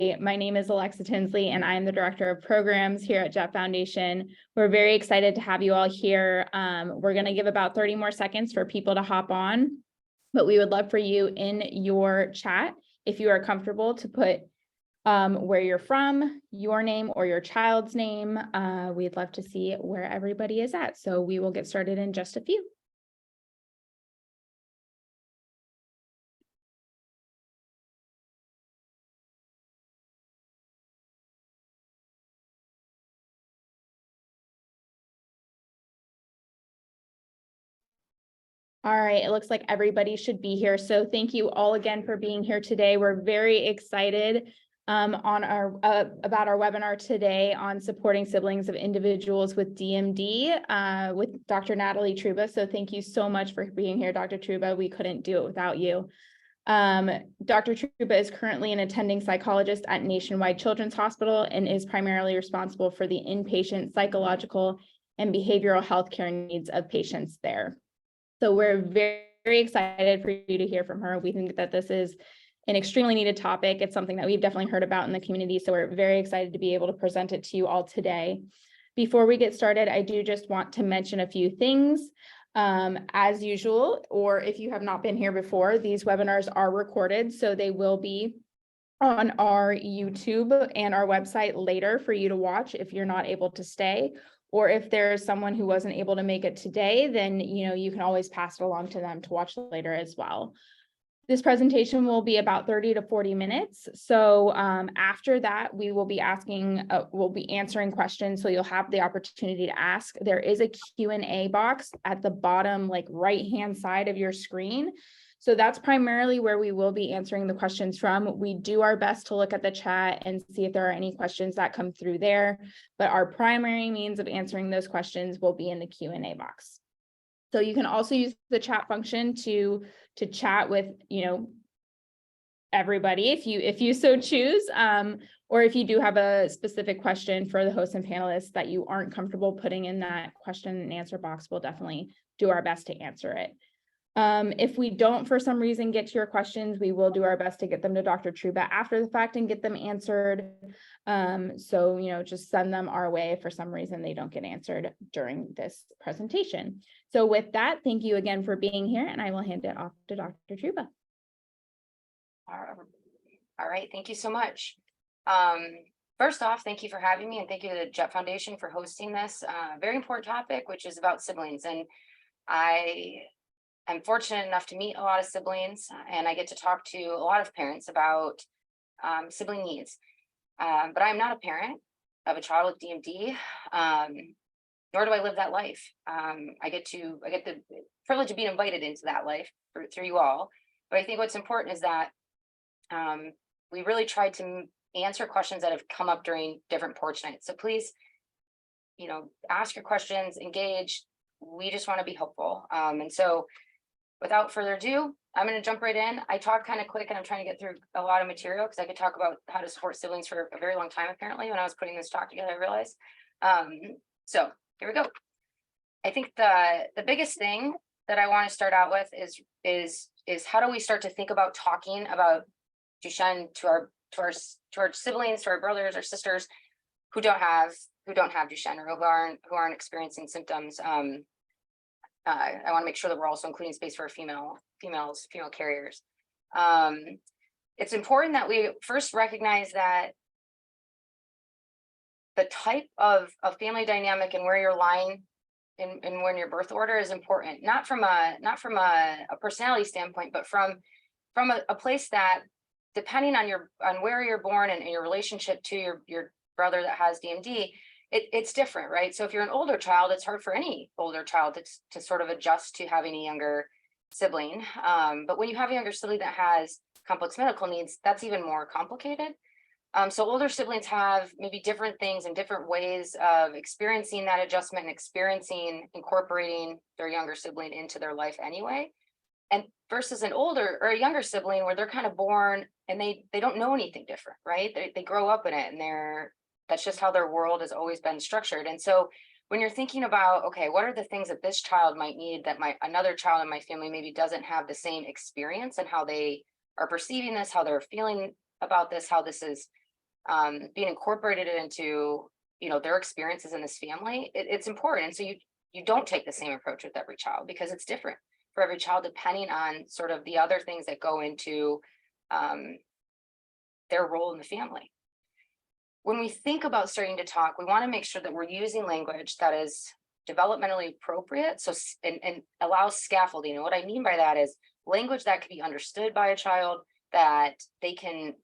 My name is Alexa Tinsley, and I'm the Director of Programs here at Jet Foundation. We're very excited to have you all here. We're going to give about 30 more seconds for people to hop on, but we would love for you in your chat, if you are comfortable, to put where you're from, your name or your child's name. We'd love to see where everybody is at. So we will get started in just a few. All right, it looks like everybody should be here. So thank you all again for being here today. We're very excited about our webinar today on supporting siblings of individuals with DMD with Dr. Natalie Truba. So thank you so much for being here, Dr. Truba. We couldn't do it without you. Dr. Truba is currently an attending psychologist at Nationwide Children's Hospital and is primarily responsible for the inpatient psychological and behavioral health care needs of patients there. So we're very, very excited for you to hear from her. We think that this is an extremely needed topic. It's something that we've definitely heard about in the community. So we're very excited to be able to present it to you all today. Before we get started, I do just want to mention a few things. As usual, or if you have not been here before, these webinars are recorded, so they will be on our YouTube and our website later for you to watch if you're not able to stay. Or if there's someone who wasn't able to make it today, then you can always pass it along to them to watch later as well. This presentation will be about 30 to 40 minutes. So after that, we will be answering questions. So you'll have the opportunity to ask. There is a Q&A box at the bottom, right-hand side of your screen. So that's primarily where we will be answering the questions from. We do our best to look at the chat and see if there are any questions that come through there, but our primary means of answering those questions will be in the Q&A box. So you can also use the chat function to chat with, everybody if you so choose, or if you do have a specific question for the hosts and panelists that you aren't comfortable putting in that question and answer box, we'll definitely do our best to answer it. If we don't, for some reason, get to your questions, we will do our best to get them to Dr. Truba after the fact and get them answered. So, just send them our way if for some reason they don't get answered during this presentation. So with that, thank you again for being here, and I will hand it off to Dr. Truba. All right, thank you so much. First off, thank you for having me, and thank you to the Jet Foundation for hosting this very important topic, which is about siblings. And I'm fortunate enough to meet a lot of siblings, and I get to talk to a lot of parents about sibling needs. But I'm not a parent of a child with DMD, nor do I live that life. I get the privilege of being invited into that life through you all. But I think what's important is that we really tried to answer questions that have come up during different porch nights. So please, ask your questions, engage. We just want to be helpful. And so without further ado, I'm going to jump right in. I talk kind of quick, and I'm trying to get through a lot of material because I could talk about how to support siblings for a very long time, apparently. When I was putting this talk together, I realized. So here we go. I think the biggest thing that I want to start out with is how do we start to think about talking about Duchenne to our siblings, to our brothers or sisters who don't have Duchenne or who aren't experiencing symptoms. I want to make sure that we're also including space for female carriers. It's important that we first recognize that the type of family dynamic and where you're lying in when your birth order is important, not from a personality standpoint, but from a place that, depending on where you're born and your relationship to your brother that has DMD, it's different, right? So if you're an older child, it's hard for any older child to sort of adjust to having a younger sibling. But when you have a younger sibling that has complex medical needs, that's even more complicated. So older siblings have maybe different things and different ways of experiencing that adjustment and incorporating their younger sibling into their life anyway. And versus an older or a younger sibling where they're kind of born and they don't know anything different, right? They grow up in it, and that's just how their world has always been structured. And so when you're thinking about, okay, what are the things that this child might need that another child in my family maybe doesn't have the same experience, and how they are perceiving this, how they're feeling about this, how this is being incorporated into, their experiences in this family, it's important. And so you don't take the same approach with every child, because it's different for every child, depending on sort of the other things that go into their role in the family. When we think about starting to talk, we want to make sure that we're using language that is developmentally appropriate, so and allows scaffolding. And what I mean by that is language that can be understood by a child, that they can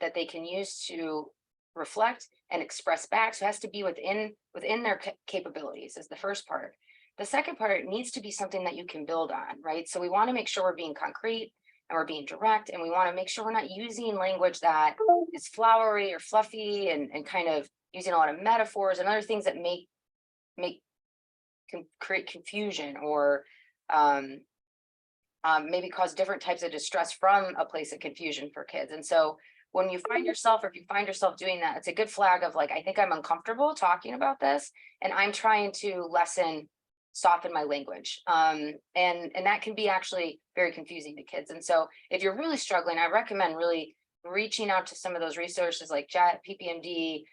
use to reflect and express back. So it has to be within their capabilities, is the first part. The second part needs to be something that you can build on, right? So we want to make sure we're being concrete and we're being direct, and we want to make sure we're not using language that is flowery or fluffy and kind of using a lot of metaphors and other things that can create confusion, or maybe cause different types of distress from a place of confusion for kids. And so when you find yourself, or if you find yourself doing that, it's a good flag of like, I think I'm uncomfortable talking about this, and I'm trying to soften my language. And that can be actually very confusing to kids. And so if you're really struggling, I recommend really reaching out to some of those resources like JET, PPMD,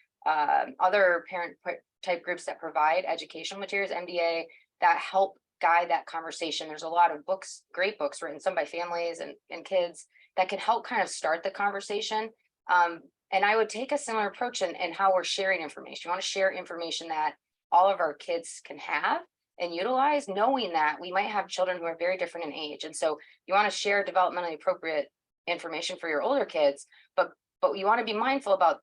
other parent type groups that provide educational materials, MDA, that help guide that conversation. There's a lot of books, great books written, some by families and kids, that can help kind of start the conversation. And I would take a similar approach in how we're sharing information. You want to share information that all of our kids can have and utilize, knowing that we might have children who are very different in age. And so you want to share developmentally appropriate information for your older kids, but you want to be mindful about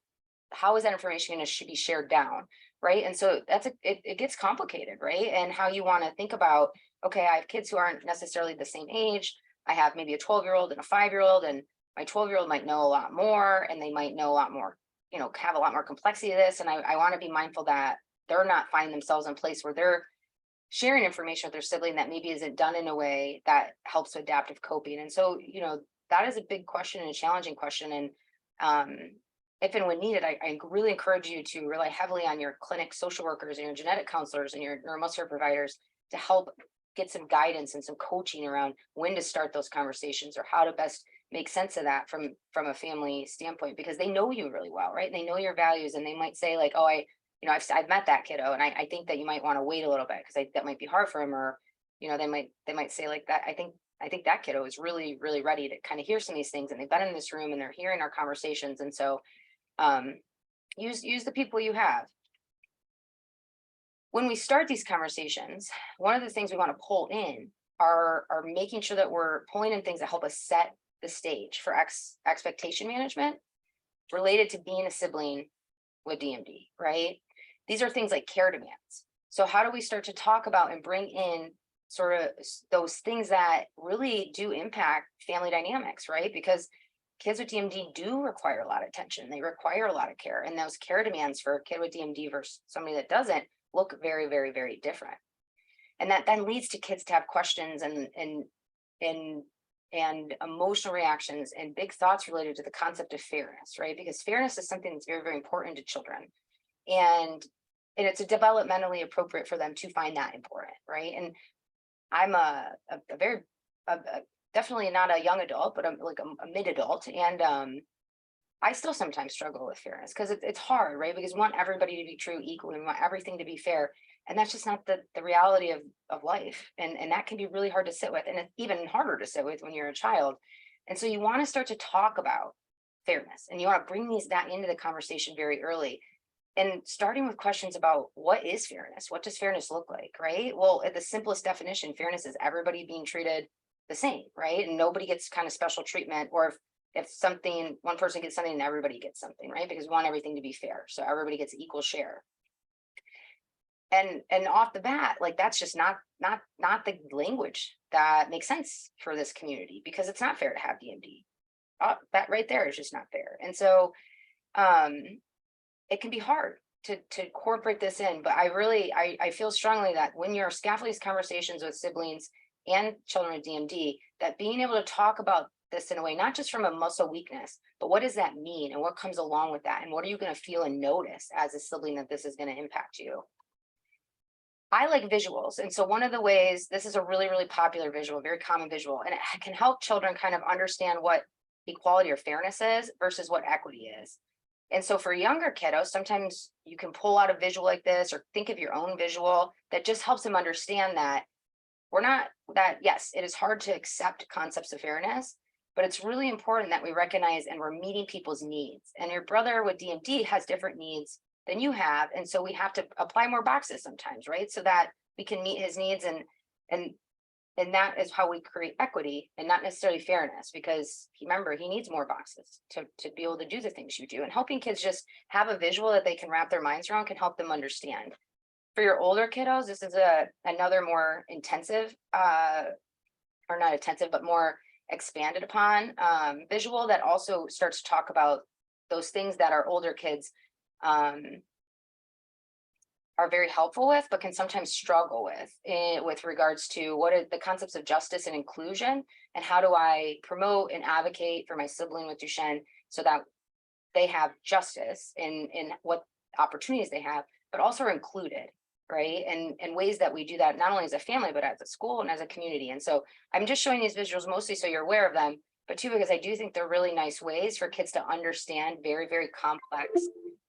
how is that information going to be shared down, right? And so it gets complicated, right? And how you want to think about, okay, I have kids who aren't necessarily the same age. I have maybe a 12-year-old and a 5-year-old, and my 12-year-old might know a lot more, and they might know a lot more, have a lot more complexity to this. And I want to be mindful that they're not finding themselves in a place where they're sharing information with their sibling that maybe isn't done in a way that helps with adaptive coping. And so, that is a big question and a challenging question. And if and when needed, I really encourage you to rely heavily on your clinic social workers and your genetic counselors and your neuromuscular care providers to help get some guidance and some coaching around when to start those conversations, or how to best make sense of that from a family standpoint, because they know you really well, right? They know your values, and they might say like, oh, I've met that kiddo, and I think that you might want to wait a little bit because that might be hard for him. Or, they might say like that. I think that kiddo is really, really ready to kind of hear some of these things, and they've been in this room and they're hearing our conversations. And so use the people you have. When we start these conversations, one of the things we want to pull in are making sure that we're pulling in things that help us set the stage for expectation management related to being a sibling with DMD, right? These are things like care demands. So how do we start to talk about and bring in sort of those things that really do impact family dynamics, right? Because kids with DMD do require a lot of attention. They require a lot of care. And those care demands for a kid with DMD versus somebody that doesn't look very, very, very different. And that then leads to kids to have questions and emotional reactions and big thoughts related to the concept of fairness, right? Because fairness is something that's very, very important to children. And it's developmentally appropriate for them to find that important, right? And I'm definitely not a young adult, but I'm like a mid-adult. And I still sometimes struggle with fairness because it's hard, right? Because we want everybody to be treated equally. We want everything to be fair. And that's just not the reality of life. And that can be really hard to sit with. And it's even harder to sit with when you're a child. And so you want to start to talk about fairness, and you want to bring that into the conversation very early. And starting with questions about what is fairness? What does fairness look like, right? Well, at the simplest definition, fairness is everybody being treated the same, right? And nobody gets kind of special treatment, or if one person gets something and everybody gets something, right? Because we want everything to be fair. So everybody gets equal share. And off the bat, like that's just not the language that makes sense for this community, because it's not fair to have DMD. That right there is just not fair. And so it can be hard to incorporate this in, but I feel strongly that when you're scaffolding these conversations with siblings and children with DMD, that being able to talk about this in a way, not just from a muscle weakness, but what does that mean and what comes along with that, and what are you going to feel and notice as a sibling that this is going to impact you. I like visuals. And so one of the ways, this is a really, really popular visual, very common visual, and it can help children kind of understand what equality or fairness is versus what equity is. And so for younger kiddos, sometimes you can pull out a visual like this or think of your own visual that just helps them understand that we're not that, yes, it is hard to accept concepts of fairness, but it's really important that we recognize and we're meeting people's needs. And your brother with DMD has different needs than you have. And so we have to apply more boxes sometimes, right? So that we can meet his needs, and and that is how we create equity and not necessarily fairness, because remember, he needs more boxes to be able to do the things you do. And helping kids just have a visual that they can wrap their minds around can help them understand. For your older kiddos, this is another more intensive, or not intensive, but more expanded upon visual that also starts to talk about those things that our older kids are very helpful with, but can sometimes struggle with regards to what are the concepts of justice and inclusion, and how do I promote and advocate for my sibling with Duchenne so that they have justice in what opportunities they have, but also are included, right? And ways that we do that, not only as a family, but as a school and as a community. And so I'm just showing these visuals mostly so you're aware of them, but too, because I do think they're really nice ways for kids to understand very, very complex,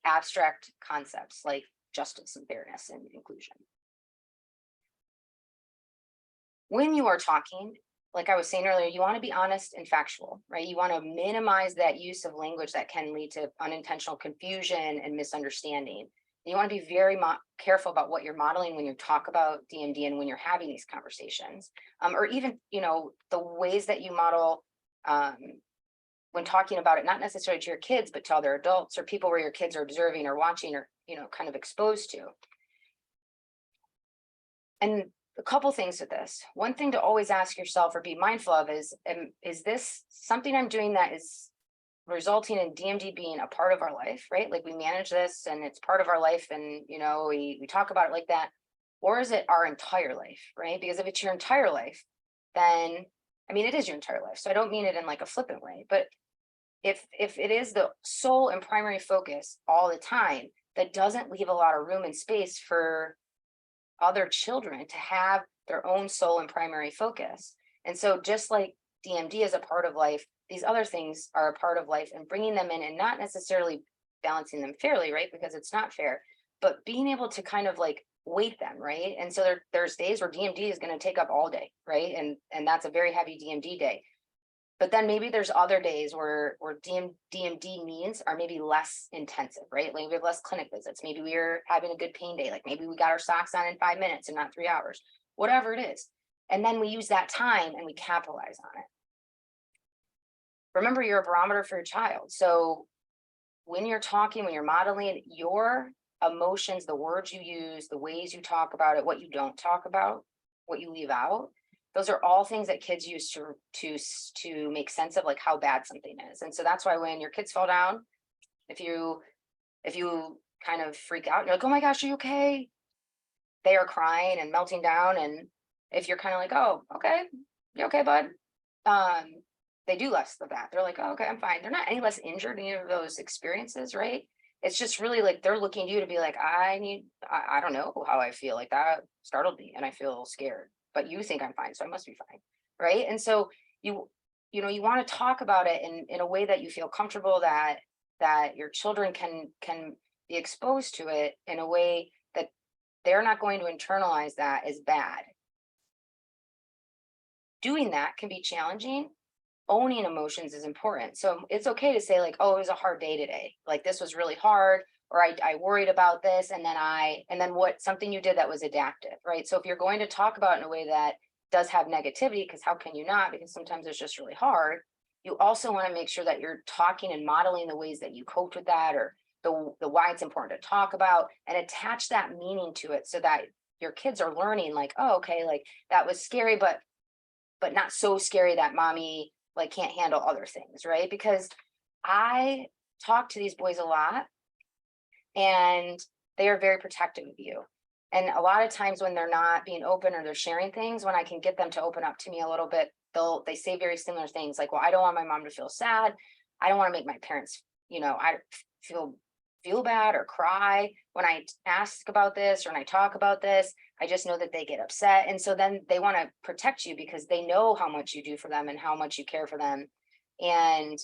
abstract concepts like justice and fairness and inclusion. When you are talking, like I was saying earlier, you want to be honest and factual, right? You want to minimize that use of language that can lead to unintentional confusion and misunderstanding. You want to be very careful about what you're modeling when you talk about DMD and when you're having these conversations, or even, the ways that you model when talking about it, not necessarily to your kids, but to other adults or people where your kids are observing or watching or, kind of exposed to. And a couple things with this. One thing to always ask yourself or be mindful of is this something I'm doing that is resulting in DMD being a part of our life, right? Like we manage this and it's part of our life, and we talk about it like that. Or is it our entire life, right? Because if it's your entire life, then it is your entire life. So I don't mean it in like a flippant way, but if it is the sole and primary focus all the time, that doesn't leave a lot of room and space for other children to have their own sole and primary focus. And so just like DMD is a part of life, these other things are a part of life, and bringing them in and not necessarily balancing them fairly, right? Because it's not fair, but being able to kind of like weight them, right? And so there's days where DMD is going to take up all day, right? And that's a very heavy DMD day. But then maybe there's other days where DMD needs are maybe less intensive, right? Like we have less clinic visits. Maybe we're having a good pain day. Like maybe we got our socks on in 5 minutes and not 3 hours, whatever it is. And then we use that time and we capitalize on it. Remember, you're a barometer for your child. So when you're talking, when you're modeling, your emotions, the words you use, the ways you talk about it, what you don't talk about, what you leave out, those are all things that kids use to make sense of like how bad something is. And so that's why when your kids fall down, if you kind of freak out, you're like, oh my gosh, are you okay? They are crying and melting down. And if you're kind of like, oh, okay, you okay, bud? They do less of that. They're like, oh, okay, I'm fine. They're not any less injured in any of those experiences, right? It's just really like they're looking at you to be like, I don't know how I feel. Like that startled me and I feel scared, but you think I'm fine, so I must be fine, right? And so you want to talk about it in a way that you feel comfortable, that your children can be exposed to it in a way that they're not going to internalize that as bad. Doing that can be challenging. Owning emotions is important. So it's okay to say like, oh, it was a hard day today. Like this was really hard, or I worried about this. And then what, something you did that was adaptive, right? So if you're going to talk about it in a way that does have negativity, because how can you not? Because sometimes it's just really hard. You also want to make sure that you're talking and modeling the ways that you cope with that, or the why it's important to talk about, and attach that meaning to it so that your kids are learning like, oh, okay, like that was scary, but not so scary that mommy like can't handle other things, right? Because I talk to these boys a lot and they are very protective of you. And a lot of times when they're not being open or they're sharing things, when I can get them to open up to me a little bit, they say very similar things like, well, I don't want my mom to feel sad. I don't want to make my parents, I feel bad or cry when I ask about this or when I talk about this. I just know that they get upset. And so then they want to protect you because they know how much you do for them and how much you care for them. And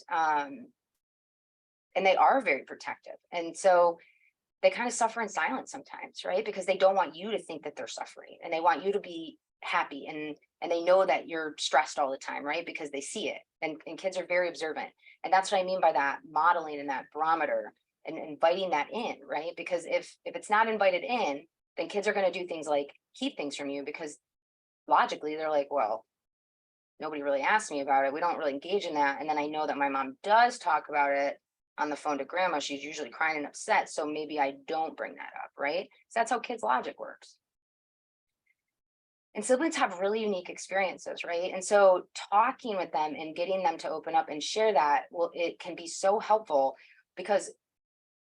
and they are very protective. And so they kind of suffer in silence sometimes, right? Because they don't want you to think that they're suffering, and they want you to be happy, and they know that you're stressed all the time, right? Because they see it, and kids are very observant. And that's what I mean by that modeling and that barometer, and inviting that in, right? Because if it's not invited in, then kids are going to do things like keep things from you, because logically they're like, well, nobody really asked me about it. We don't really engage in that. And then I know that my mom does talk about it on the phone to grandma. She's usually crying and upset. So maybe I don't bring that up, right? So that's how kids' logic works. And siblings have really unique experiences, right? And so talking with them and getting them to open up and share that, well, it can be so helpful, because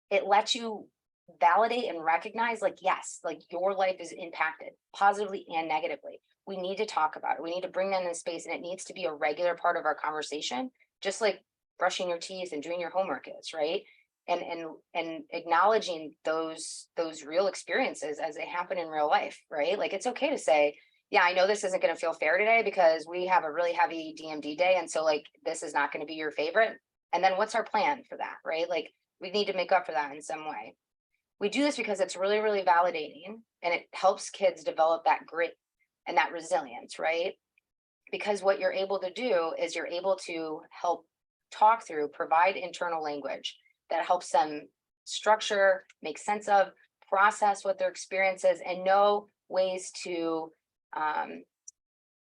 it lets you validate and recognize, like, yes, like your life is impacted positively and negatively. We need to talk about it. We need to bring them in space, and it needs to be a regular part of our conversation, just like brushing your teeth and doing your homework is, right? And acknowledging those real experiences as they happen in real life, right? Like, it's okay to say, yeah, I know this isn't going to feel fair today because we have a really heavy DMD day, and so like this is not going to be your favorite. And then what's our plan for that, right? Like, we need to make up for that in some way. We do this because it's really, really validating, and it helps kids develop that grit and that resilience, right? Because what you're able to do is you're able to help talk through, provide internal language that helps them structure, make sense of, process what their experience is, and know ways to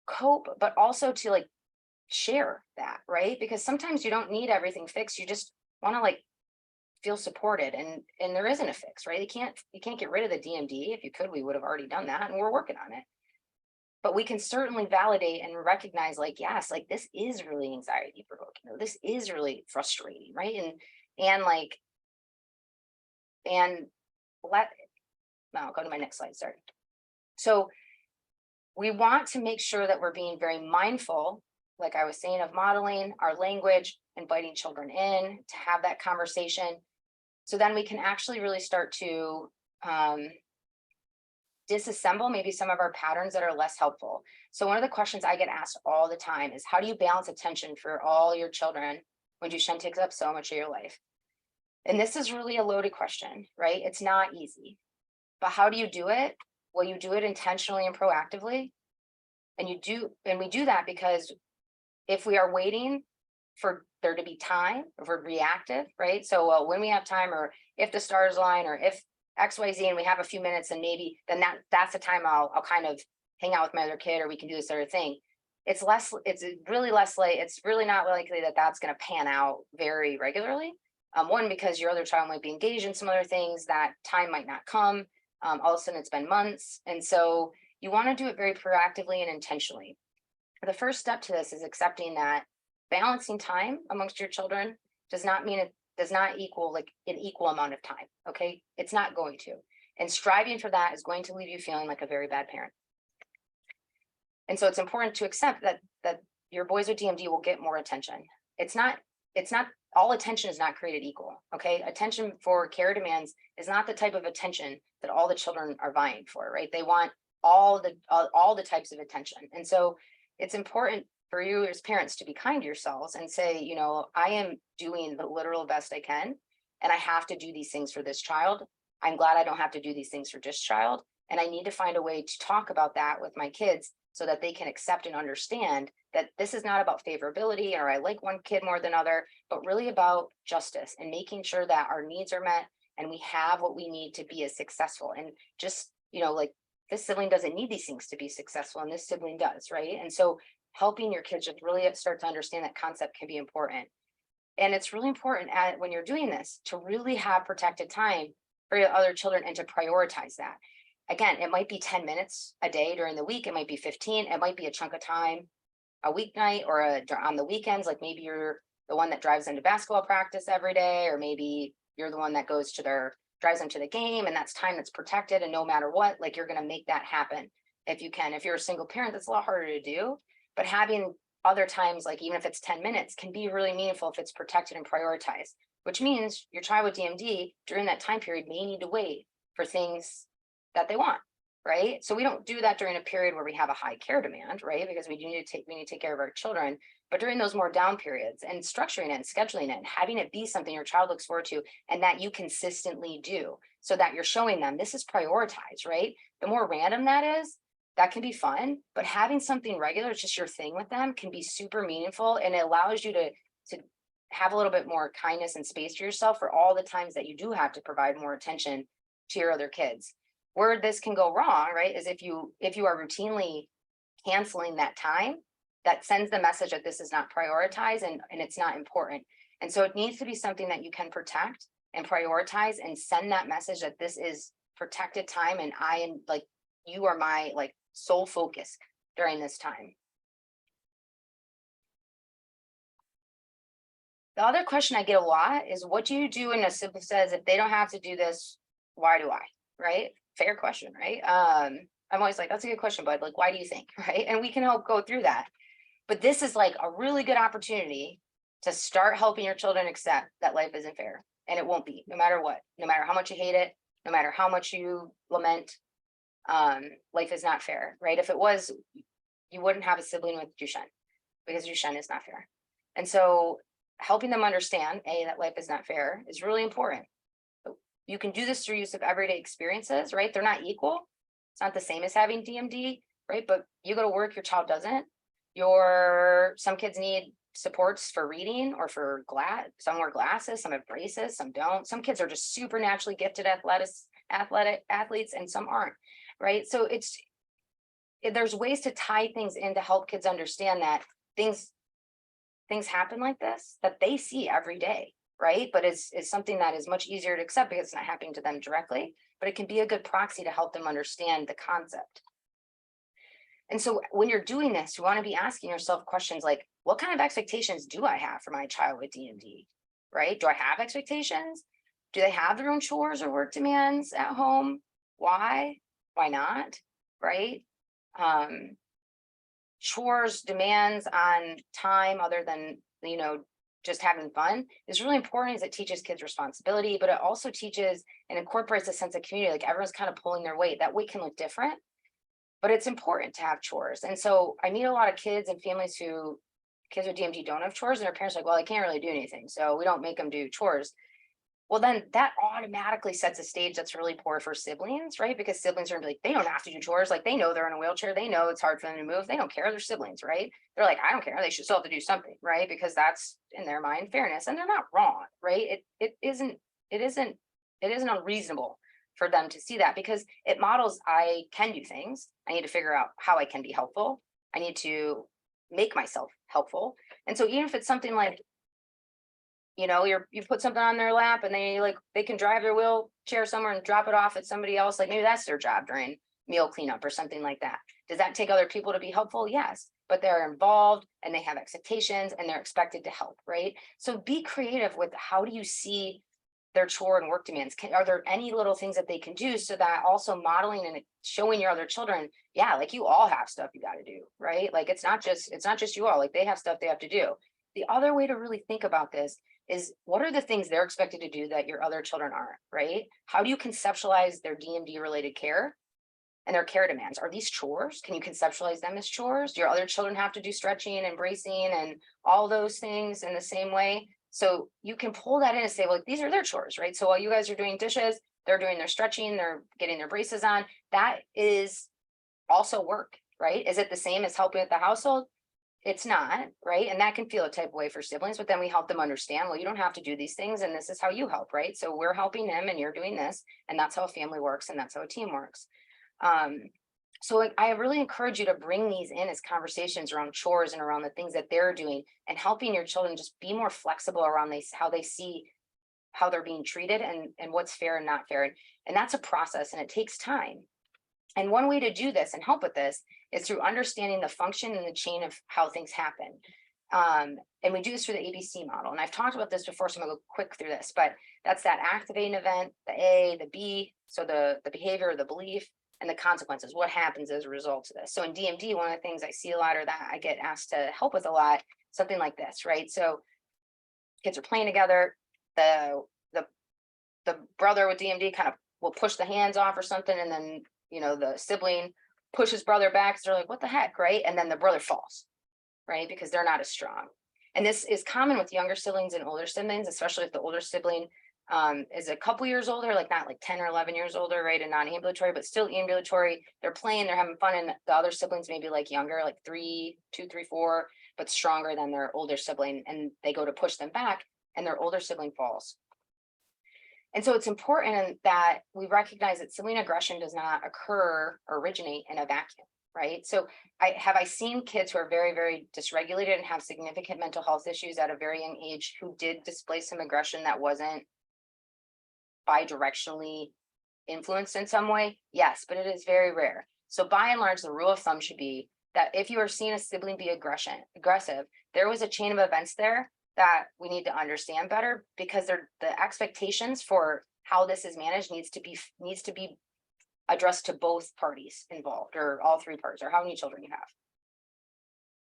cope, but also to like share that, right? Because sometimes you don't need everything fixed. You just want to like feel supported, and there isn't a fix, right? You can't get rid of the DMD. If you could, we would have already done that, and we're working on it. But we can certainly validate and recognize, like, yes, like this is really anxiety provoking, or this is really frustrating, right? And like, and let, now I'll go to my next slide, sorry. So we want to make sure that we're being very mindful, like I was saying, of modeling our language, inviting children in to have that conversation. So then we can actually really start to disassemble maybe some of our patterns that are less helpful. So one of the questions I get asked all the time is, how do you balance attention for all your children when Duchenne takes up so much of your life? And this is really a loaded question, right? It's not easy. But how do you do it? Well, you do it intentionally and proactively. And we do that because if we are waiting for there to be time, if we're reactive, right? So when we have time, or if the stars align, or if XYZ and we have a few minutes, and maybe then that's the time I'll kind of hang out with my other kid, or we can do this other thing. It's really less late. It's really not likely that that's going to pan out very regularly. One, because your other child might be engaged in some other things, that time might not come. All of a sudden it's been months. And so you want to do it very proactively and intentionally. The first step to this is accepting that balancing time amongst your children does not mean it does not equal like an equal amount of time. Okay. It's not going to. And striving for that is going to leave you feeling like a very bad parent. And so it's important to accept that your boys with DMD will get more attention. It's not all attention is not created equal. Okay. Attention for care demands is not the type of attention that all the children are vying for, right? They want all the types of attention. And so it's important for you as parents to be kind to yourselves and say, you know, I am doing the literal best I can, and I have to do these things for this child. I'm glad I don't have to do these things for this child. And I need to find a way to talk about that with my kids so that they can accept and understand that this is not about favorability, or I like one kid more than other, but really about justice and making sure that our needs are met and we have what we need to be as successful. And just, you know, like, this sibling doesn't need these things to be successful, and this sibling does, right? And so helping your kids just really start to understand that concept can be important. And it's really important when you're doing this to really have protected time for your other children and to prioritize that. Again, it might be 10 minutes a day during the week. It might be 15. It might be a chunk of time a weeknight, or on the weekends. Like, maybe you're the one that drives them to basketball practice every day, or maybe you're the one that drives them to the game, and that's time that's protected. And no matter what, like, you're going to make that happen if you can. If you're a single parent, that's a lot harder to do, but having other times, like even if it's 10 minutes, can be really meaningful if it's protected and prioritized, which means your child with DMD during that time period may need to wait for things that they want. right? So we don't do that during a period where we have a high care demand, right? Because we need to take care of our children. But during those more down periods, and structuring it and scheduling it and having it be something your child looks forward to and that you consistently do, so that you're showing them this is prioritized, right? The more random that is, that can be fun, but having something regular, it's just your thing with them, can be super meaningful, and it allows you to have a little bit more kindness and space to yourself for all the times that you do have to provide more attention to your other kids. Where this can go wrong, right, is if you are routinely canceling that time, that sends the message that this is not prioritized and it's not important. And so it needs to be something that you can protect and prioritize and send that message that this is protected time, and I am like, you are my like sole focus during this time. The other question I get a lot is, what do you do when a sibling says, if they don't have to do this, why do I? Right? Fair question, right? I'm always like, that's a good question, bud. Like, why do you think? Right? And we can help go through that. But this is like a really good opportunity to start helping your children accept that life isn't fair. And it won't be, no matter what, no matter how much you hate it, no matter how much you lament, life is not fair, right? If it was, you wouldn't have a sibling with Duchenne, because Duchenne is not fair. And so helping them understand, that life is not fair is really important. You can do this through use of everyday experiences, right? They're not equal. It's not the same as having DMD, right? But you go to work, your child doesn't. Some kids need supports for reading or for some wear glasses, some have braces, some don't. Some kids are just super naturally gifted athletic athletes, and some aren't, right? So there's ways to tie things in to help kids understand that things happen like this, that they see every day, right? But it's something that is much easier to accept because it's not happening to them directly, but it can be a good proxy to help them understand the concept. And so when you're doing this, you want to be asking yourself questions like, what kind of expectations do I have for my child with DMD, right? Do I have expectations? Do they have their own chores or work demands at home? Why? Why not? Right? Chores, demands on time other than, just having fun is really important, as it teaches kids responsibility, but it also teaches and incorporates a sense of community. Like, everyone's kind of pulling their weight. That weight can look different, but it's important to have chores. And so I meet a lot of kids and families kids with DMD don't have chores, and their parents are like, well, I can't really do anything, so we don't make them do chores. Well, then that automatically sets a stage that's really poor for siblings, right? Because siblings are gonna be like, they don't have to do chores. Like, they know they're in a wheelchair. They know it's hard for them to move. They don't care. They're siblings, right? They're like, I don't care. They should still have to do something, right? Because that's, in their mind, fairness. And they're not wrong, right? It isn't unreasonable for them to see that, because it models, I can do things. I need to figure out how I can be helpful. I need to make myself helpful. And so even if it's something like, you put something on their lap and they can drive their wheelchair somewhere and drop it off at somebody else, like maybe that's their job during meal cleanup or something like that. Does that take other people to be helpful? Yes, but they're involved and they have expectations and they're expected to help, right? So be creative with, how do you see their chore and work demands? Are there any little things that they can do, so that also modeling and showing your other children, yeah, like, you all have stuff you got to do, right? Like, it's not just you all, like, they have stuff they have to do. The other way to really think about this is, what are the things they're expected to do that your other children aren't, right? How do you conceptualize their DMD related care and their care demands? Are these chores? Can you conceptualize them as chores? Do your other children have to do stretching and bracing and all those things in the same way? So you can pull that in and say, well, these are their chores, right? So while you guys are doing dishes, they're doing their stretching, they're getting their braces on. That is also work, right? Is it the same as helping with the household? It's not, right? And that can feel a type of way for siblings, but then we help them understand, well, you don't have to do these things, and this is how you help, right? So we're helping them and you're doing this, and that's how a family works, and that's how a team works. So I really encourage you to bring these in as conversations around chores and around the things that they're doing, and helping your children just be more flexible around how they see how they're being treated and what's fair and not fair. And that's a process, and it takes time. And one way to do this and help with this is through understanding the function and the chain of how things happen. And we do this through the ABC model. And I've talked about this before, so I'm gonna go quick through this, but that's that activating event, the A, the B, so the behavior, the belief, and the consequences, what happens as a result of this. So in DMD, one of the things I see a lot, or that I get asked to help with a lot, something like this, right? So kids are playing together, the brother with DMD kind of will push the hands off or something, and then the sibling pushes brother back. So they're like, what the heck, right? And then the brother falls, right? Because they're not as strong. And this is common with younger siblings and older siblings, especially if the older sibling is a couple years older, like not like 10 or 11 years older, right? And non-ambulatory, but still ambulatory. They're playing, they're having fun. And the other siblings maybe like younger, like 2, 3, 4, but stronger than their older sibling. And they go to push them back and their older sibling falls. And so it's important that we recognize that sibling aggression does not occur or originate in a vacuum, right? So I seen kids who are very, very dysregulated and have significant mental health issues at a very young age who did display some aggression that wasn't bidirectionally influenced in some way? Yes, but it is very rare. So by and large, the rule of thumb should be that if you are seeing a sibling be aggressive, there was a chain of events there that we need to understand better, because the expectations for how this is managed needs to be addressed to both parties involved, or all 3 parties, or how many children you have.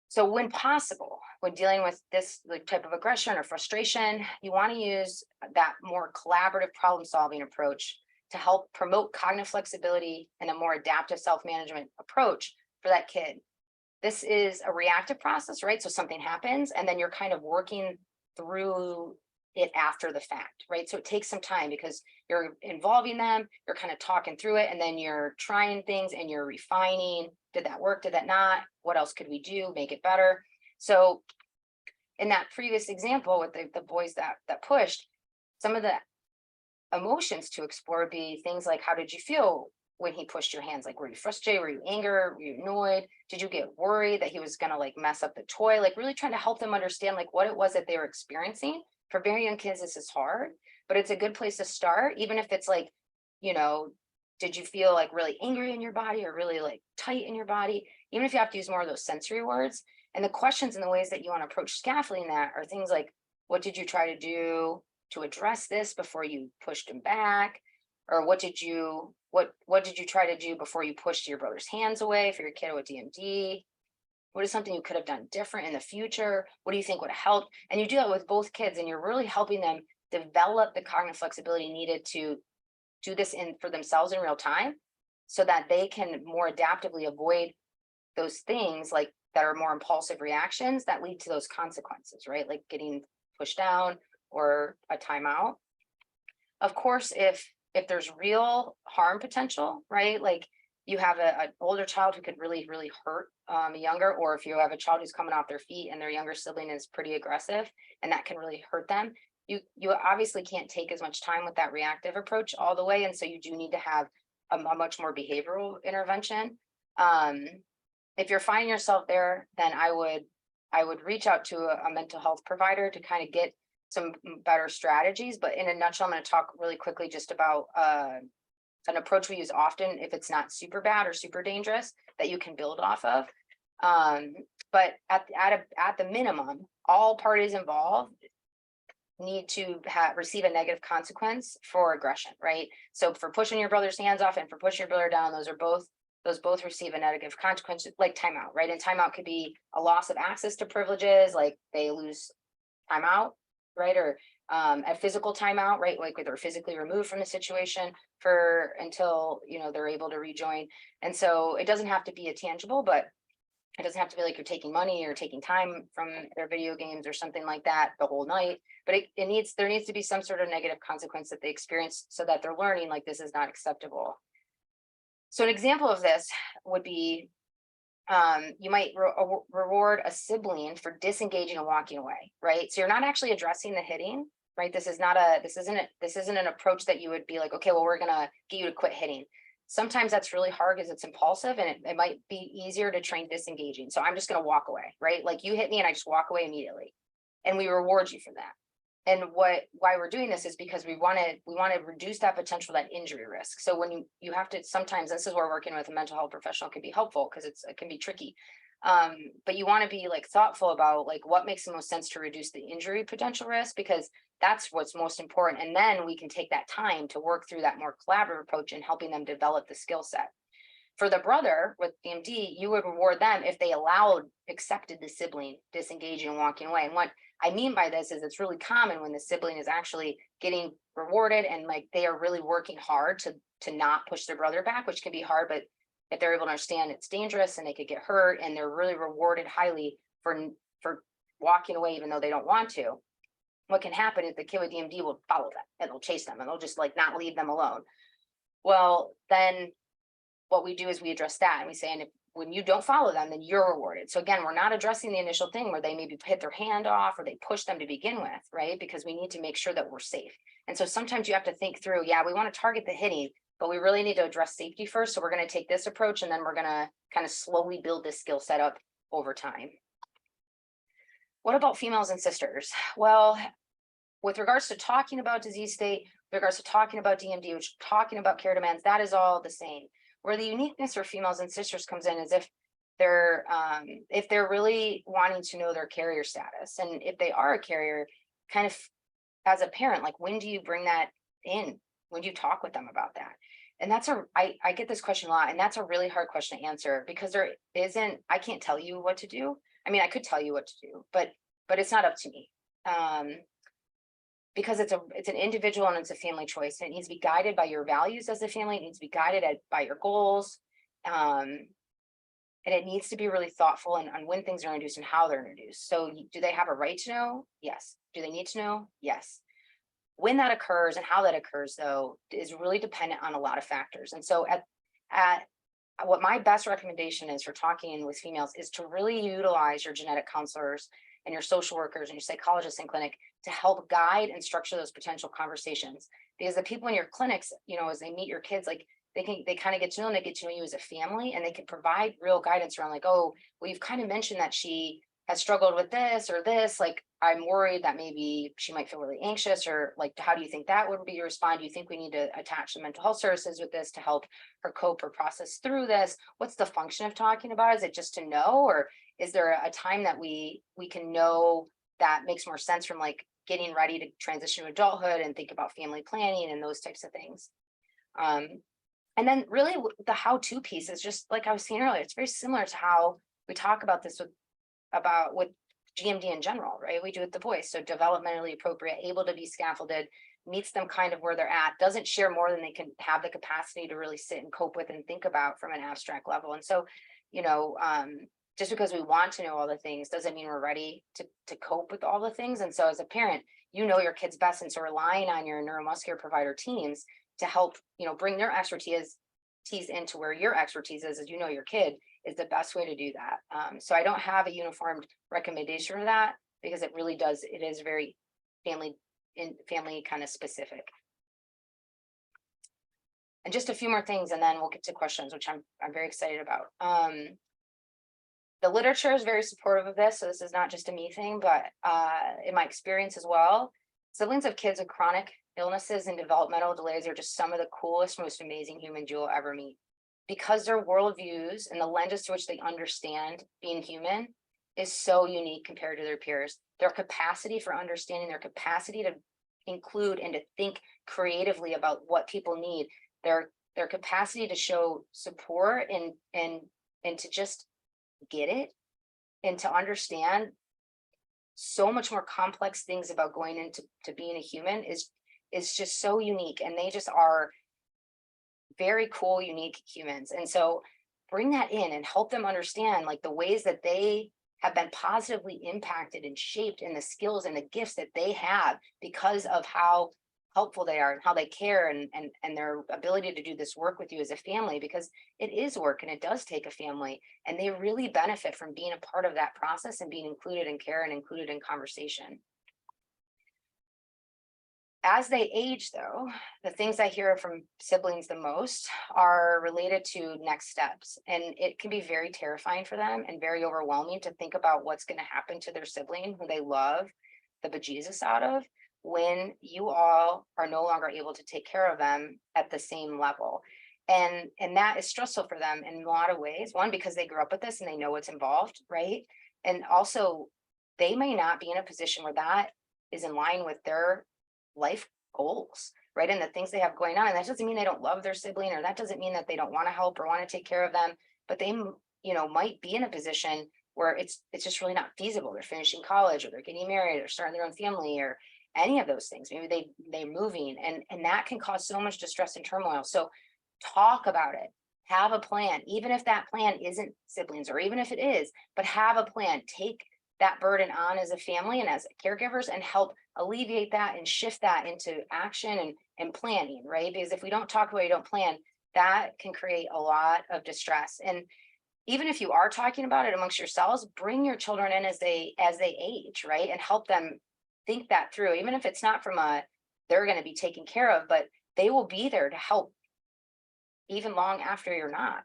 So when possible, when dealing with this type of aggression or frustration, you want to use that more collaborative problem-solving approach to help promote cognitive flexibility and a more adaptive self-management approach for that kid. This is a reactive process, right? So something happens and then you're kind of working through it after the fact, right? So it takes some time because you're involving them, you're kind of talking through it, and then you're trying things and you're refining. Did that work? Did that not? What else could we do? Make it better. So in that previous example with the boys that pushed, some of the emotions to explore would be things like, how did you feel when he pushed your hands? Like, were you frustrated? Were you angry? Were you annoyed? Did you get worried that he was going to like mess up the toy? Like really trying to help them understand like what it was that they were experiencing. For very young kids, this is hard, but it's a good place to start. Even if it's like, did you feel like really angry in your body or really like tight in your body? Even if you have to use more of those sensory words. And the questions and the ways that you want to approach scaffolding that are things like, what did you try to do to address this before you pushed him back? Or what did you try to do before you pushed your brother's hands away for your kid with DMD? What is something you could have done different in the future? What do you think would have helped? And you do that with both kids, and you're really helping them develop the cognitive flexibility needed to do this for themselves in real time, so that they can more adaptively avoid those things like that are more impulsive reactions that lead to those consequences, right? Like getting pushed down or a timeout. Of course, if there's real harm potential, right? Like you have an older child who could really, really hurt younger, or if you have a child who's coming off their feet and their younger sibling is pretty aggressive and that can really hurt them, you obviously can't take as much time with that reactive approach all the way. And so you do need to have a much more behavioral intervention. If you're finding yourself there, then I would reach out to a mental health provider to kind of get some better strategies. But in a nutshell, I'm going to talk really quickly just about an approach we use often if it's not super bad or super dangerous that you can build off of. But at the minimum, all parties involved need to receive a negative consequence for aggression, right? So for pushing your brother's hands off and for pushing your brother down, those both receive a negative consequence, like timeout, right? And timeout could be a loss of access to privileges, like they lose timeout, right? Or a physical timeout, right? Like they're physically removed from the situation until they're able to rejoin. And so it doesn't have to be a tangible, but it doesn't have to be like you're taking money or taking time from their video games or something like that the whole night. But there needs to be some sort of negative consequence that they experience so that they're learning like this is not acceptable. So an example of this would be you might reward a sibling for disengaging and walking away, right? So you're not actually addressing the hitting, right? This isn't an approach that you would be like, okay, well, we're gonna get you to quit hitting. Sometimes that's really hard because it's impulsive, and it might be easier to train disengaging. So I'm just gonna walk away, right? Like you hit me and I just walk away immediately, and we reward you for that. And why we're doing this is because we want to reduce that potential, that injury risk. So when you have to, sometimes this is where working with a mental health professional can be helpful because it can be tricky. But you want to be like thoughtful about like what makes the most sense to reduce the injury potential risk, because that's what's most important. And then we can take that time to work through that more collaborative approach and helping them develop the skill set. For the brother with DMD, you would reward them if they accepted the sibling disengaging and walking away. And I mean by this is it's really common when the sibling is actually getting rewarded and like they are really working hard to not push their brother back, which can be hard, but if they're able to understand it's dangerous and they could get hurt and they're really rewarded highly for walking away even though they don't want to, what can happen is the kid with DMD will follow them and they'll chase them and they'll just like not leave them alone. Well, then what we do is we address that and we say, and if, when you don't follow them, then you're rewarded. So again, we're not addressing the initial thing where they maybe hit their hand off or they push them to begin with, right? Because we need to make sure that we're safe. And so sometimes you have to think through, yeah, we want to target the hitting, but we really need to address safety first. So we're going to take this approach and then we're going to kind of slowly build this skill set up over time. What about females and sisters? Well, with regards to talking about disease state, with regards to talking about DMD, which talking about care demands, that is all the same. Where the uniqueness for females and sisters comes in is if they're really wanting to know their carrier status, and if they are a carrier, kind of as a parent, like when do you bring that in? When do you talk with them about that? And that's I get this question a lot, and that's a really hard question to answer because there isn't, I can't tell you what to do. I mean, I could tell you what to do, but it's not up to me. Because it's an individual and it's a family choice. And it needs to be guided by your values as a family. It needs to be guided by your goals. And it needs to be really thoughtful on when things are introduced and how they're introduced. So do they have a right to know? Yes. Do they need to know? Yes. When that occurs and how that occurs, though, is really dependent on a lot of factors. And so at what my best recommendation is for talking with females is to really utilize your genetic counselors and your social workers and your psychologists in clinic to help guide and structure those potential conversations. Because the people in your clinics, you know, as they meet your kids, like they kind of get to know and they get to know you as a family, and they can provide real guidance around like, oh, well, you've kind of mentioned that she has struggled with this or this, like I'm worried that maybe she might feel really anxious, or like, how do you think that would be your respond? Do you think we need to attach the mental health services with this to help her cope or process through this? What's the function of talking about? Is it just to know, or is there a time that we can know that makes more sense from like getting ready to transition to adulthood and think about family planning and those types of things? And then really the how-to piece is just like I was saying earlier, it's very similar to how we talk about this with GMD in general, right? We do it the voice. So developmentally appropriate, able to be scaffolded, meets them kind of where they're at, doesn't share more than they can have the capacity to really sit and cope with and think about from an abstract level. And so, you know, just because we want to know all the things doesn't mean we're ready to cope with all the things. And so as a parent, you know your kids best. And so relying on your neuromuscular provider teams to help, you know, bring their expertise into where your expertise is, as you know your kid, is the best way to do that. So I don't have a uniformed recommendation for that because it really does, it is very family kind of specific. And just a few more things and then we'll get to questions, which I'm very excited about. The literature is very supportive of this. So this is not just a me thing, but in my experience as well, siblings of kids with chronic illnesses and developmental delays are just some of the coolest, most amazing humans you'll ever meet. Because their worldviews and the lenses to which they understand being human is so unique compared to their peers. Their capacity for understanding, their capacity to include and to think creatively about what people need, their capacity to show support and to just get it and to understand so much more complex things about going into being a human is just so unique. And they just are very cool, unique humans. And so bring that in and help them understand like the ways that they have been positively impacted and shaped in the skills and the gifts that they have because of how helpful they are and how they care and their ability to do this work with you as a family, because it is work and it does take a family, and they really benefit from being a part of that process and being included in care and included in conversation. As they age, though, the things I hear from siblings the most are related to next steps. And it can be very terrifying for them and very overwhelming to think about what's going to happen to their sibling who they love the bejesus out of when you all are no longer able to take care of them at the same level. And that is stressful for them in a lot of ways. One, because they grew up with this and they know what's involved, right? And also, they may not be in a position where that is in line with their life goals, right? And the things they have going on. And that doesn't mean they don't love their sibling, or that doesn't mean that they don't want to help or want to take care of them, but they, you know, might be in a position where it's just really not feasible. They're finishing college, or they're getting married, or starting their own family, or any of those things. Maybe they're moving, and that can cause so much distress and turmoil. So talk about it. Have a plan, even if that plan isn't siblings, or even if it is, but have a plan. Take that burden on as a family and as caregivers, and help alleviate that and shift that into action and planning, right? Because if we don't talk about it, don't plan, that can create a lot of distress. And even if you are talking about it amongst yourselves, bring your children in as they age, right? And help them think that through, even if it's not from they're going to be taken care of, but they will be there to help even long after you're not.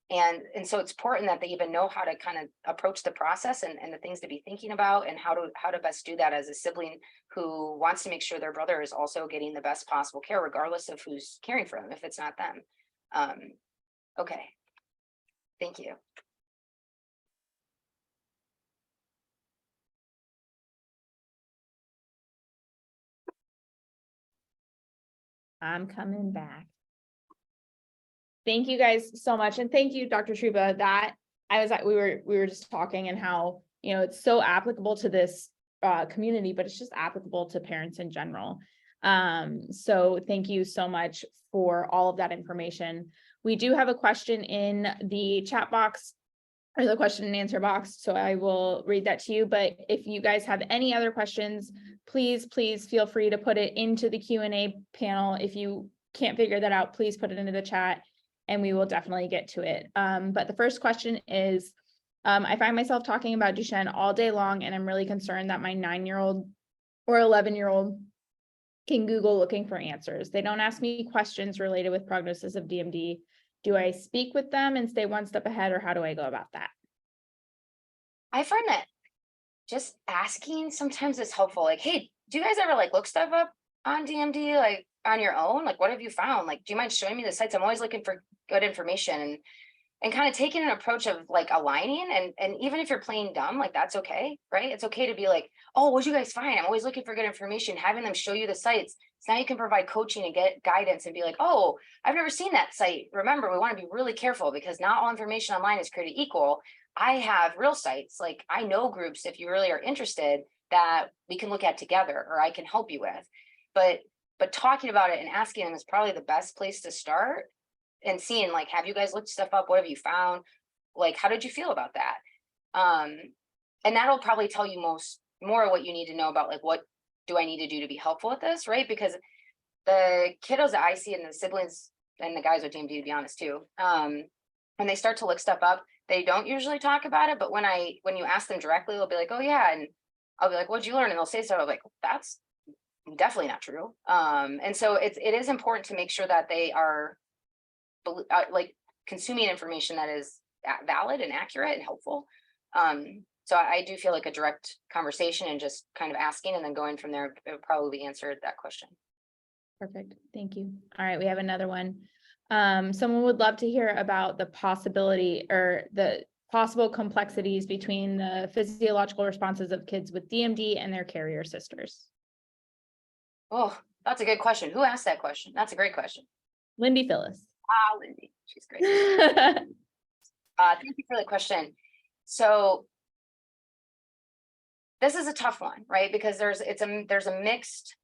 And so it's important that they even know how to kind of approach the process, and the things to be thinking about, and how to best do that as a sibling who wants to make sure their brother is also getting the best possible care, regardless of who's caring for them, if it's not them. Okay. Thank you. I'm coming back. Thank you guys so much. And thank you, Dr. Truba. That we were just talking, and how, it's so applicable to this community, but it's just applicable to parents in general. So thank you so much for all of that information. We do have a question in the chat box, or the question and answer box, so I will read that to you. But if you guys have any other questions, please feel free to put it into the Q&A panel. If you can't figure that out, please put it into the chat, and we will definitely get to it. But the first question is, I find myself talking about Duchenne all day long, and I'm really concerned that my 9-year-old or 11-year-old can Google looking for answers. They don't ask me questions related with prognosis of DMD. Do I speak with them and stay one step ahead, or how do I go about that? I find that just asking sometimes is helpful. Like, hey, do you guys ever look stuff up on DMD, on your own? What have you found? Do you mind showing me the sites? I'm always looking for good information, and kind of taking an approach of aligning, and even if you're playing dumb, that's okay, right? It's okay to be oh, what'd you guys find? I'm always looking for good information, having them show you the sites. So now you can provide coaching and get guidance, and be oh, I've never seen that site. Remember, we want to be really careful, because not all information online is created equal. I have real sites, I know groups, if you really are interested, that we can look at together, or I can help you with. But talking about it and asking them is probably the best place to start, and seeing have you guys looked stuff up? What have you found? How did you feel about that? And that'll probably tell you more what you need to know about what do I need to do to be helpful with this, right? Because the kiddos that I see, and the siblings and the guys with DMD, to be honest too, when they start to look stuff up, they don't usually talk about it. But when you ask them directly, they'll be oh yeah, and I'll be what'd you learn? And they'll say stuff. I'm that's definitely not true. And so it is important to make sure that they are consuming information that is valid and accurate and helpful. So I do feel a direct conversation, and just kind of asking, and then going from there, it would probably answer that question. Perfect. Thank you. All right, we have another one. Someone would love to hear about the possibility, or the possible complexities between the physiological responses of kids with DMD and their carrier sisters. Oh, that's a good question. Who asked that question? That's a great question. Lindy Phyllis. Lindy, she's great. Thank you for the question. So this is a tough one, right? Because there's mixed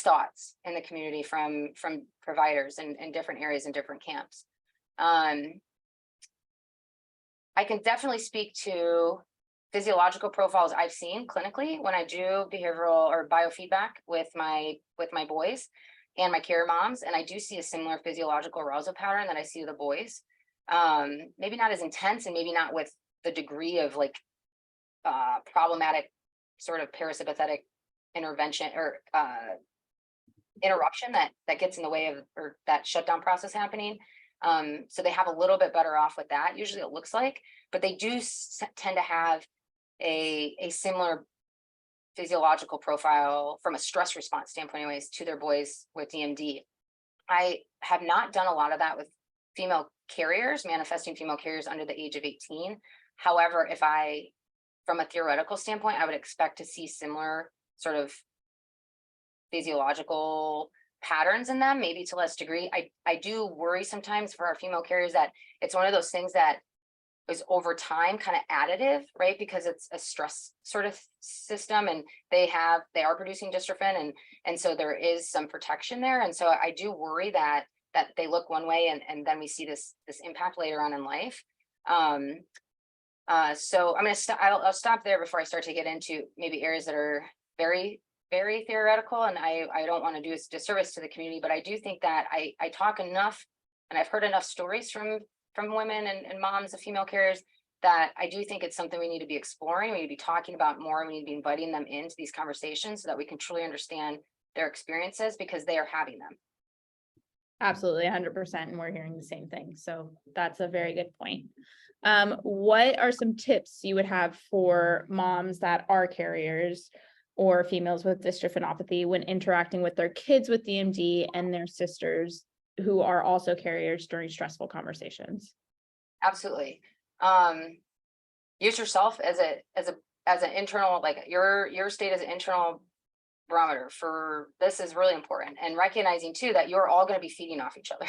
thoughts in the community from providers in different areas and different camps. I can definitely speak to physiological profiles I've seen clinically when I do behavioral or biofeedback with my boys and my care moms, and I do see a similar physiological arousal pattern that I see with the boys. Maybe not as intense, and maybe not with the degree of problematic sort of parasympathetic intervention or interruption that gets in the way of, or that shutdown process happening. So they have a little bit better off with that, usually it looks like, but they do tend to have a similar physiological profile from a stress response standpoint anyways to their boys with DMD. I have not done a lot of that with female carriers, manifesting female carriers under the age of 18. However, from a theoretical standpoint, I would expect to see similar sort of physiological patterns in them, maybe to less degree. I do worry sometimes for our female carriers that it's one of those things that is over time kind of additive, right? Because it's a stress sort of system, and they are producing dystrophin, and so there is some protection there. And so I do worry that they look one way, and then we see this impact later on in life. So I'm gonna I'll stop there before I start to get into maybe areas that are very, very theoretical, and I don't want to do a disservice to the community, but I do think that I talk enough, and I've heard enough stories from women and moms of female carriers, that I do think it's something we need to be exploring. We need to be talking about more, and we need to be inviting them into these conversations so that we can truly understand their experiences, because they are having them. Absolutely, 100%, and we're hearing the same thing. So that's a very good point. What are some tips you would have for moms that are carriers or females with dystrophinopathy when interacting with their kids with DMD and their sisters who are also carriers during stressful conversations? Absolutely. Use yourself as an internal, like your state as an internal barometer for this is really important, and recognizing too that you're all going to be feeding off each other.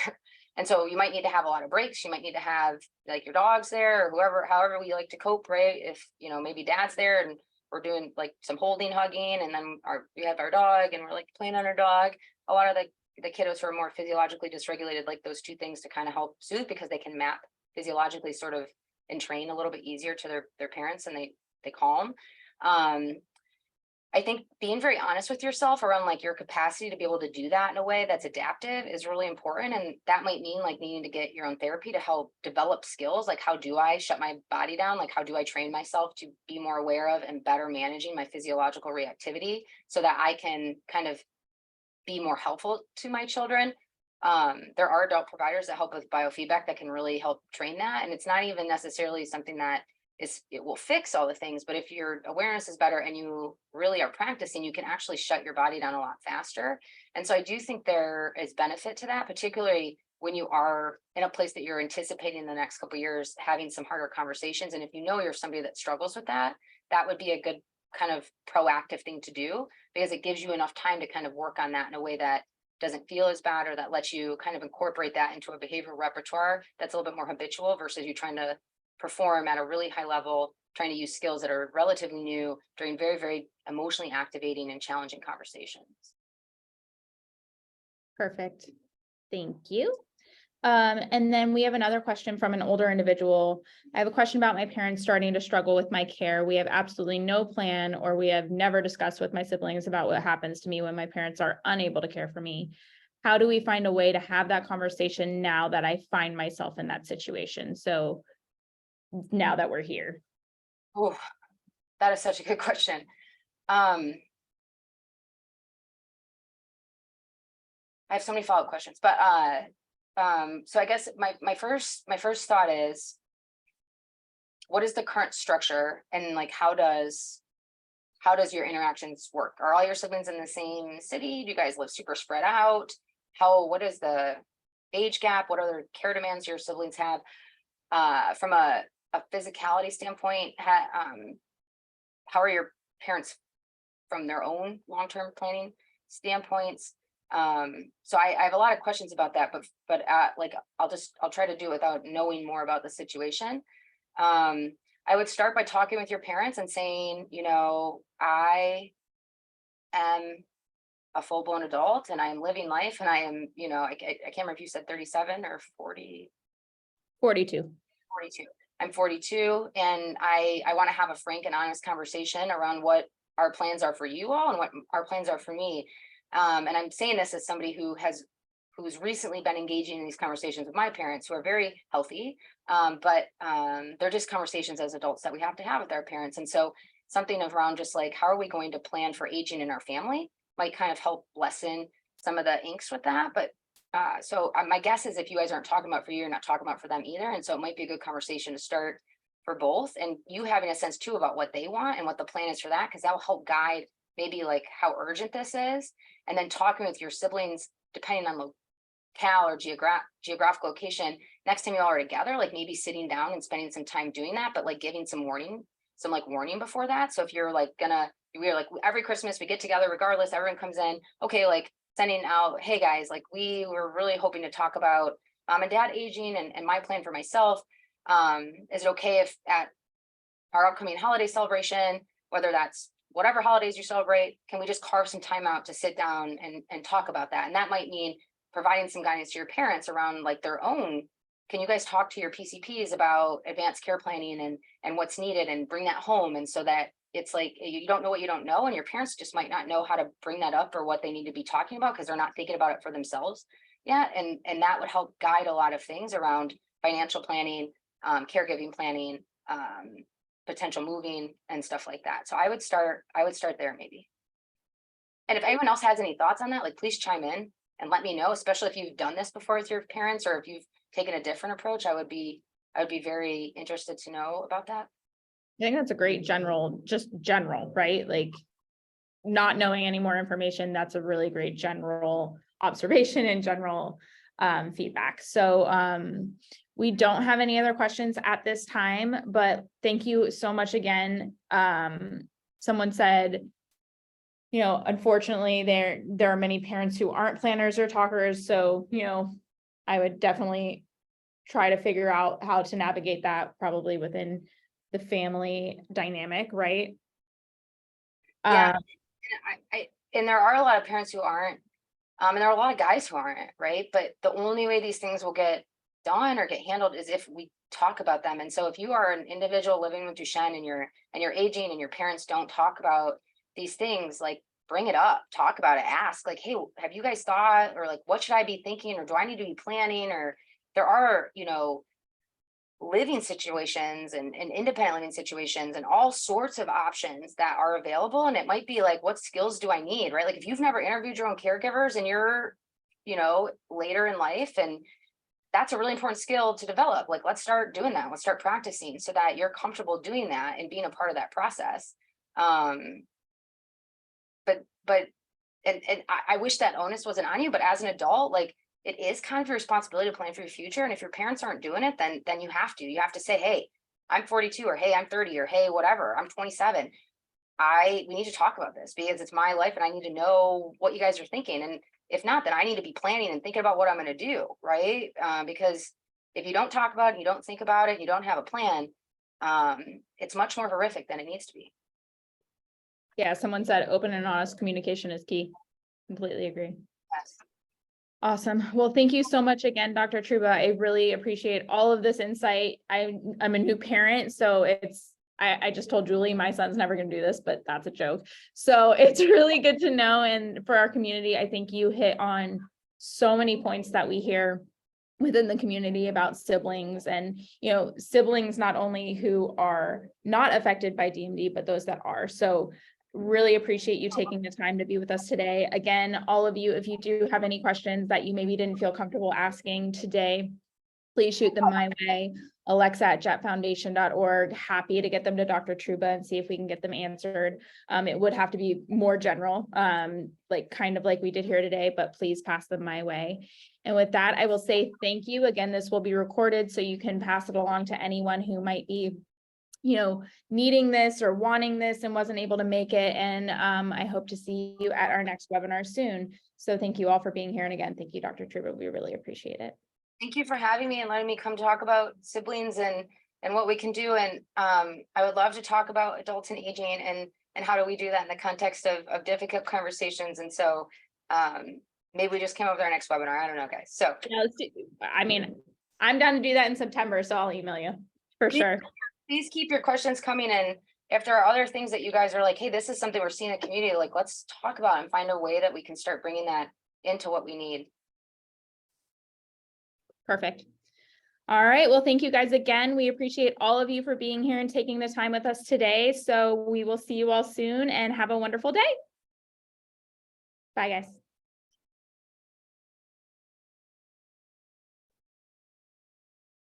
And so you might need to have a lot of breaks. You might need to have like your dogs there, or however we like to cope, right? If maybe dad's there and we're doing like some holding, hugging, and then we have our dog and we're like playing on our dog. A lot of the kiddos who are more physiologically dysregulated like those two things to kind of help soothe, because they can map physiologically sort of and train a little bit easier to their parents, and they calm. I think being very honest with yourself around like your capacity to be able to do that in a way that's adaptive is really important. And that might mean like needing to get your own therapy to help develop skills. Like, how do I shut my body down? Like, how do I train myself to be more aware of and better managing my physiological reactivity so that I can kind of be more helpful to my children? There are adult providers that help with biofeedback that can really help train that. And it's not even necessarily something that it will fix all the things, but if your awareness is better and you really are practicing, you can actually shut your body down a lot faster. And so I do think there is benefit to that, particularly when you are in a place that you're anticipating in the next couple of years having some harder conversations. And if you're somebody that struggles with that, that would be a good kind of proactive thing to do, because it gives you enough time to kind of work on that in a way that doesn't feel as bad, or that lets you kind of incorporate that into a behavioral repertoire that's a little bit more habitual, versus you trying to perform at a really high level, trying to use skills that are relatively new during very, very emotionally activating and challenging conversations. Perfect. Thank you. And then we have another question from an older individual. I have a question about my parents starting to struggle with my care. We have absolutely no plan, or we have never discussed with my siblings about what happens to me when my parents are unable to care for me. How do we find a way to have that conversation now that I find myself in that situation? So now that we're here. Oh, that is such a good question. I have so many follow-up questions, but so I guess my first thought is, what is the current structure, and like how does your interactions work? Are all your siblings in the same city? Do you guys live super spread out? What is the age gap? What other care demands your siblings have? From a physicality standpoint, how are your parents from their own long-term planning standpoints? So I have a lot of questions about that, but like I'll try to do it without knowing more about the situation. I would start by talking with your parents and saying, I am a full-blown adult and I am living life, and I am, I can't remember if you said 37 or 40. 42. 42. I'm 42, and I want to have a frank and honest conversation around what our plans are for you all and what our plans are for me. And I'm saying this as somebody who's recently been engaging in these conversations with my parents, who are very healthy, but they're just conversations as adults that we have to have with our parents. And so something around just like, how are we going to plan for aging in our family might kind of help lessen some of the angst with that. But so my guess is if you guys aren't talking about for you, you're not talking about for them either. And so it might be a good conversation to start for both, and you having a sense too about what they want and what the plan is for that, because that will help guide maybe like how urgent this is. And then talking with your siblings, depending on locale or geographical location, next time you all are together, like maybe sitting down and spending some time doing that, but like giving some warning before that. So if you're like we're like every Christmas we get together regardless, everyone comes in, okay, like sending out, hey guys, like we were really hoping to talk about mom and dad aging and my plan for myself. Is it okay if at our upcoming holiday celebration, whether that's whatever holidays you celebrate, can we just carve some time out to sit down and talk about that? And that might mean providing some guidance to your parents around like their own. Can you guys talk to your PCPs about advanced care planning and what's needed, and bring that home? And so that it's like you don't know what you don't know, and your parents just might not know how to bring that up or what they need to be talking about because they're not thinking about it for themselves yet. And that would help guide a lot of things around financial planning, caregiving planning, potential moving and stuff like that. So I would start there maybe. And if anyone else has any thoughts on that, like please chime in and let me know, especially if you've done this before with your parents or if you've taken a different approach. I would be very interested to know about that. I think that's a great general, right? Like not knowing any more information, that's a really great general observation and general feedback. So we don't have any other questions at this time, but thank you so much again. Someone said, you know, unfortunately there are many parents who aren't planners or talkers. So, you know, I would definitely try to figure out how to navigate that probably within the family dynamic, right? Yeah. And there are a lot of parents who aren't, and there are a lot of guys who aren't, right? But the only way these things will get done or get handled is if we talk about them. And so if you are an individual living with Duchenne and you're aging and your parents don't talk about these things, like bring it up, talk about it, ask like, hey, have you guys thought, or like, what should I be thinking? Or do I need to be planning? Or there are, you know, living situations and independent living situations and all sorts of options that are available. And it might be like, what skills do I need, right? Like if you've never interviewed your own caregivers and you're, you know, later in life, and that's a really important skill to develop. Like, let's start doing that. Let's start practicing so that you're comfortable doing that and being a part of that process. But I wish that onus wasn't on you, but as an adult, like it is kind of your responsibility to plan for your future. And if your parents aren't doing it, then you have to say, hey, I'm 42, or hey, I'm 30, or hey, whatever, I'm 27. We need to talk about this because it's my life and I need to know what you guys are thinking. And if not, then I need to be planning and thinking about what I'm going to do, right? Because if you don't talk about it, you don't think about it, you don't have a plan, it's much more horrific than it needs to be. Yeah, someone said open and honest communication is key. Completely agree. Yes. Awesome. Well, thank you so much again, Dr. Truba. I really appreciate all of this insight. I'm a new parent, so I just told Julie my son's never going to do this, but that's a joke. So it's really good to know. And for our community, I think you hit on so many points that we hear within the community about siblings, and, you know, siblings not only who are not affected by DMD, but those that are. So really appreciate you taking the time to be with us today. Again, all of you, if you do have any questions that you maybe didn't feel comfortable asking today, please shoot them my way. Alexa@jetfoundation.org. Happy to get them to Dr. Truba and see if we can get them answered. It would have to be more general, like kind of like we did here today, but please pass them my way. And with that, I will say thank you. Again, this will be recorded so you can pass it along to anyone who might be, you know, needing this or wanting this and wasn't able to make it. And I hope to see you at our next webinar soon. So thank you all for being here. And again, thank you, Dr. Truba. We really appreciate it. Thank you for having me and letting me come talk about siblings and what we can do. And I would love to talk about adults and aging and how do we do that in the context of difficult conversations. And so maybe we just came up with our next webinar. I don't know, guys. So yeah, let's do, I mean, I'm down to do that in September, so I'll email you for sure. Please keep your questions coming. And if there are other things that you guys are like, hey, this is something we're seeing in the community, like let's talk about it and find a way that we can start bringing that into what we need. Perfect. All right. Well, thank you guys again. We appreciate all of you for being here and taking the time with us today. So we will see you all soon and have a wonderful day. Bye, guys.